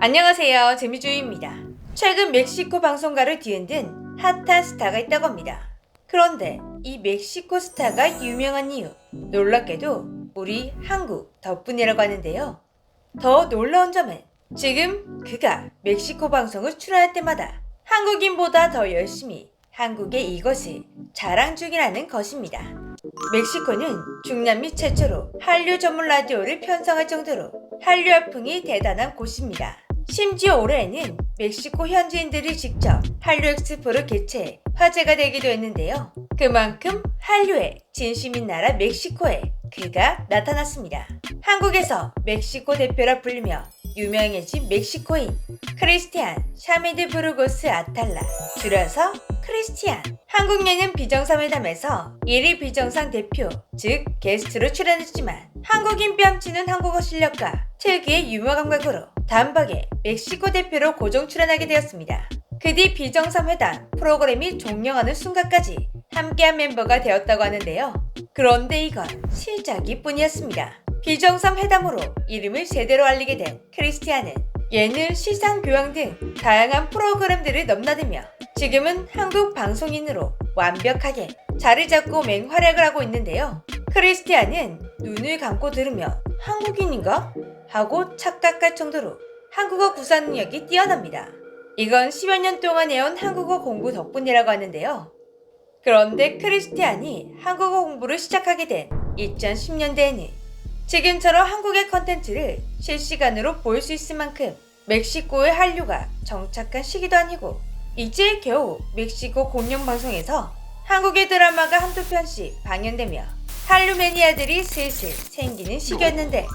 안녕하세요, 재미주의입니다. 최근 멕시코 방송가를 뒤흔든 핫한 스타가 있다고 합니다. 그런데 이 멕시코 스타가 유명한 이유, 놀랍게도 우리 한국 덕분이라고 하는데요. 더 놀라운 점은 지금 그가 멕시코 방송을 출연할 때마다 한국인보다 더 열심히 한국의 이것을 자랑 중이라는 것입니다. 멕시코는 중남미 최초로 한류 전문 라디오를 편성할 정도로 한류 열풍이 대단한 곳입니다. 심지어 올해에는 멕시코 현지인들이 직접 한류 엑스포를 개최해 화제가 되기도 했는데요. 그만큼 한류의 진심인 나라 멕시코에 그가 나타났습니다. 한국에서 멕시코 대표라 불리며 유명해진 멕시코인 크리스티안 샤미드 부르고스 아탈라, 줄여서 크리스티안. 한국 예능 비정상회담에서 1위 비정상 대표, 즉 게스트로 출연했지만 한국인 뺨치는 한국어 실력과 특유의 유머 감각으로 단박에 멕시코 대표로 고정 출연하게 되었습니다. 그 뒤 비정상회담 프로그램이 종영하는 순간까지 함께한 멤버가 되었다고 하는데요. 그런데 이건 시작이 뿐이었습니다. 비정상회담으로 이름을 제대로 알리게 된 크리스티안은 예능, 시상, 교양 등 다양한 프로그램들을 넘나들며 지금은 한국 방송인으로 완벽하게 자리 잡고 맹활약을 하고 있는데요. 크리스티안은 눈을 감고 들으면 한국인인가? 하고 착각할 정도로 한국어 구사 능력이 뛰어납니다. 이건 10여 년 동안 해온 한국어 공부 덕분이라고 하는데요. 그런데 크리스티안이 한국어 공부를 시작하게 된 2010년대에는 지금처럼 한국의 컨텐츠를 실시간으로 볼 수 있을 만큼 멕시코의 한류가 정착한 시기도 아니고 이제 겨우 멕시코 공영방송에서 한국의 드라마가 한두 편씩 방영되며 한류 매니아들이 슬슬 생기는 시기였는데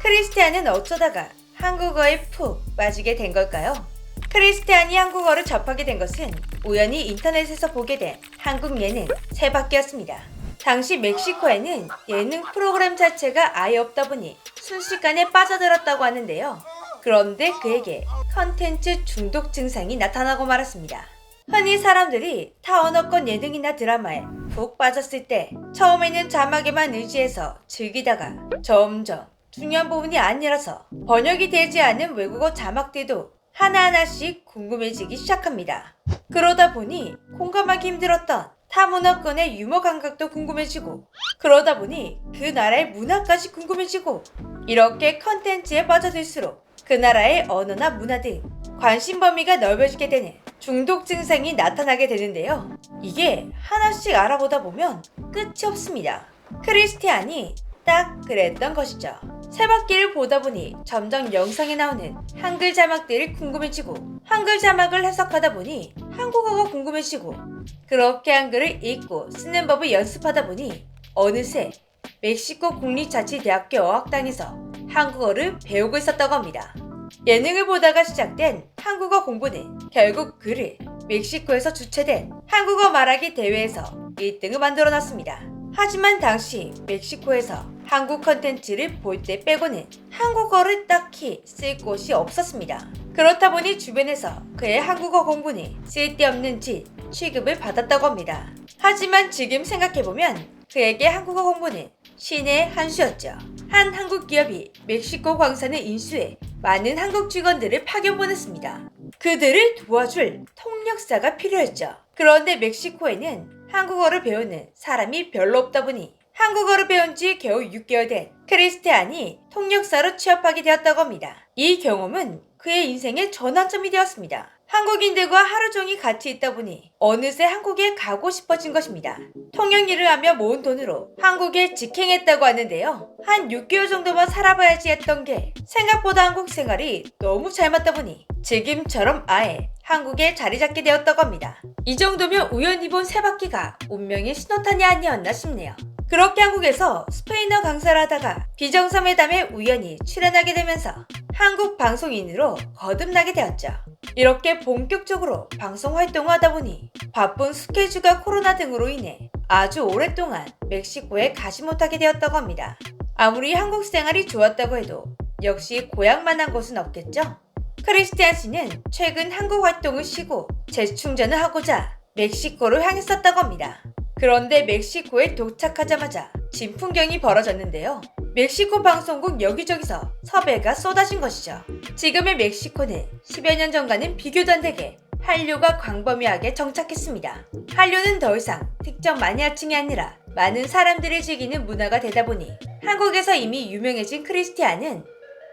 크리스티안은 어쩌다가 한국어에 푹 빠지게 된 걸까요? 크리스티안이 한국어를 접하게 된 것은 우연히 인터넷에서 보게 된 한국 예능 세바퀴였습니다. 당시 멕시코에는 예능 프로그램 자체가 아예 없다 보니 순식간에 빠져들었다고 하는데요. 그런데 그에게 컨텐츠 중독 증상이 나타나고 말았습니다. 흔히 사람들이 타 언어권 예능이나 드라마에 푹 빠졌을 때 처음에는 자막에만 의지해서 즐기다가 점점 중요한 부분이 아니라서 번역이 되지 않은 외국어 자막들도 하나하나씩 궁금해지기 시작합니다. 그러다 보니 공감하기 힘들었던 타 문화권의 유머 감각도 궁금해지고 그러다 보니 그 나라의 문화까지 궁금해지고 이렇게 컨텐츠에 빠져들수록 그 나라의 언어나 문화 등 관심 범위가 넓어지게 되는 중독 증상이 나타나게 되는데요. 이게 하나씩 알아보다 보면 끝이 없습니다. 크리스티안이 딱 그랬던 것이죠. 세바퀴를 보다 보니 점점 영상에 나오는 한글 자막들이 궁금해지고 한글 자막을 해석하다 보니 한국어가 궁금해지고 그렇게 한글을 읽고 쓰는 법을 연습하다 보니 어느새 멕시코 국립자치대학교 어학당에서 한국어를 배우고 있었다고 합니다. 예능을 보다가 시작된 한국어 공부는 결국 그를 멕시코에서 주최된 한국어 말하기 대회에서 1등을 만들어놨습니다. 하지만 당시 멕시코에서 한국 컨텐츠를 볼 때 빼고는 한국어를 딱히 쓸 곳이 없었습니다. 그렇다 보니 주변에서 그의 한국어 공부는 쓸데없는 짓 취급을 받았다고 합니다. 하지만 지금 생각해보면 그에게 한국어 공부는 신의 한 수였죠. 한 한국 기업이 멕시코 광산을 인수해 많은 한국 직원들을 파견 보냈습니다. 그들을 도와줄 통역사가 필요했죠. 그런데 멕시코에는 한국어를 배우는 사람이 별로 없다 보니 한국어를 배운 지 겨우 6개월 된 크리스티안이 통역사로 취업하게 되었다고 합니다. 이 경험은 그의 인생의 전환점이 되었습니다. 한국인들과 하루 종일 같이 있다 보니 어느새 한국에 가고 싶어진 것입니다. 통역 일을 하며 모은 돈으로 한국에 직행했다고 하는데요. 한 6개월 정도만 살아봐야지 했던 게 생각보다 한국 생활이 너무 잘 맞다 보니 지금처럼 아예 한국에 자리 잡게 되었다고 합니다. 이 정도면 우연히 본 세바퀴가 운명의 신호탄이 아니었나 싶네요. 그렇게 한국에서 스페인어 강사를 하다가 비정상회담에 우연히 출연하게 되면서 한국 방송인으로 거듭나게 되었죠. 이렇게 본격적으로 방송 활동을 하다 보니 바쁜 스케줄과 코로나 등으로 인해 아주 오랫동안 멕시코에 가지 못하게 되었다고 합니다. 아무리 한국 생활이 좋았다고 해도 역시 고향만한 곳은 없겠죠? 크리스티안 씨는 최근 한국 활동을 쉬고 재충전을 하고자 멕시코를 향했었다고 합니다. 그런데 멕시코에 도착하자마자 진풍경이 벌어졌는데요. 멕시코 방송국 여기저기서 섭외가 쏟아진 것이죠. 지금의 멕시코는 10여 년 전과는 비교도 안 되게 한류가 광범위하게 정착했습니다. 한류는 더 이상 특정 마니아층이 아니라 많은 사람들이 즐기는 문화가 되다 보니 한국에서 이미 유명해진 크리스티안은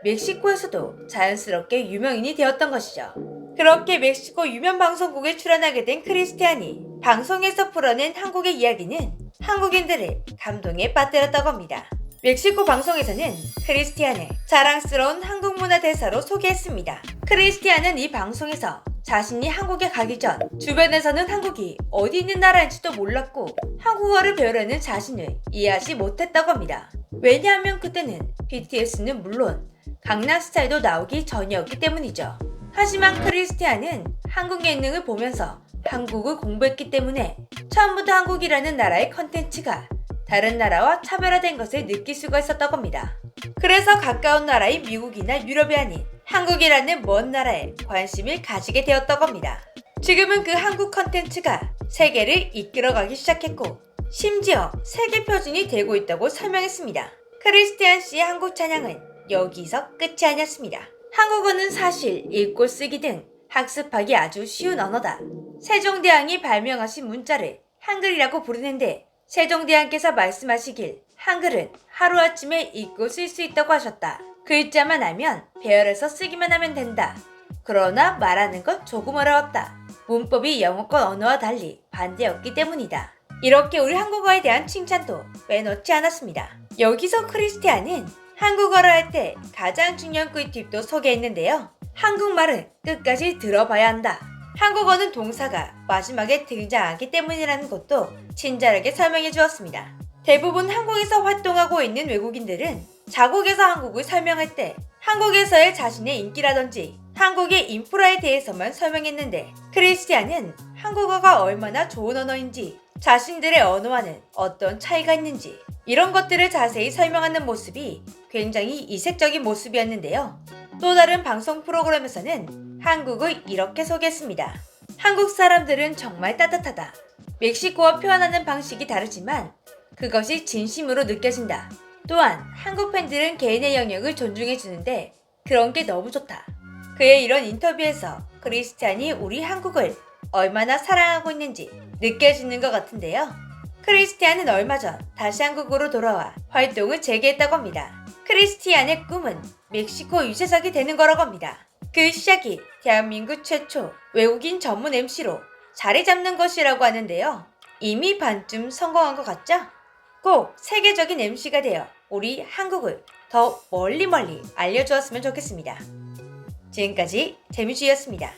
멕시코에서도 자연스럽게 유명인이 되었던 것이죠. 그렇게 멕시코 유명 방송국에 출연하게 된 크리스티안이 방송에서 풀어낸 한국의 이야기는 한국인들을 감동에 빠뜨렸다고 합니다. 멕시코 방송에서는 크리스티안을 자랑스러운 한국 문화 대사로 소개했습니다. 크리스티안은 이 방송에서 자신이 한국에 가기 전 주변에서는 한국이 어디 있는 나라인지도 몰랐고 한국어를 배우려는 자신을 이해하지 못했다고 합니다. 왜냐하면 그때는 BTS는 물론 강남스타일도 나오기 전이었기 때문이죠. 하지만 크리스티안은 한국 예능을 보면서 한국을 공부했기 때문에 처음부터 한국이라는 나라의 컨텐츠가 다른 나라와 차별화된 것을 느낄 수가 있었다고 합니다. 그래서 가까운 나라인 미국이나 유럽이 아닌 한국이라는 먼 나라에 관심을 가지게 되었다고 합니다. 지금은 그 한국 컨텐츠가 세계를 이끌어가기 시작했고 심지어 세계 표준이 되고 있다고 설명했습니다. 크리스티안 씨의 한국 찬양은 여기서 끝이 아니었습니다. 한국어는 사실 읽고 쓰기 등 학습하기 아주 쉬운 언어다. 세종대왕이 발명하신 문자를 한글이라고 부르는데 세종대왕께서 말씀하시길 한글은 하루아침에 읽고 쓸 수 있다고 하셨다. 글자만 알면 배열해서 쓰기만 하면 된다. 그러나 말하는 건 조금 어려웠다. 문법이 영어권 언어와 달리 반대였기 때문이다. 이렇게 우리 한국어에 대한 칭찬도 빼놓지 않았습니다. 여기서 크리스티안은 한국어를 할 때 가장 중요한 꿀팁도 소개했는데요. 한국말은 끝까지 들어봐야 한다. 한국어는 동사가 마지막에 등장하기 때문이라는 것도 친절하게 설명해 주었습니다. 대부분 한국에서 활동하고 있는 외국인들은 자국에서 한국을 설명할 때 한국에서의 자신의 인기라든지 한국의 인프라에 대해서만 설명했는데 크리스티안은 한국어가 얼마나 좋은 언어인지 자신들의 언어와는 어떤 차이가 있는지 이런 것들을 자세히 설명하는 모습이 굉장히 이색적인 모습이었는데요. 또 다른 방송 프로그램에서는 한국을 이렇게 소개했습니다. 한국 사람들은 정말 따뜻하다. 멕시코와 표현하는 방식이 다르지만 그것이 진심으로 느껴진다. 또한 한국 팬들은 개인의 영역을 존중해주는데 그런 게 너무 좋다. 그의 이런 인터뷰에서 크리스티안이 우리 한국을 얼마나 사랑하고 있는지 느껴지는 것 같은데요. 크리스티안은 얼마 전 다시 한국으로 돌아와 활동을 재개했다고 합니다. 크리스티안의 꿈은 멕시코 유재석이 되는 거라고 합니다. 그 시작이 대한민국 최초 외국인 전문 MC로 자리 잡는 것이라고 하는데요. 이미 반쯤 성공한 것 같죠? 꼭 세계적인 MC가 되어 우리 한국을 더 멀리 알려주었으면 좋겠습니다. 지금까지 재미주였습니다.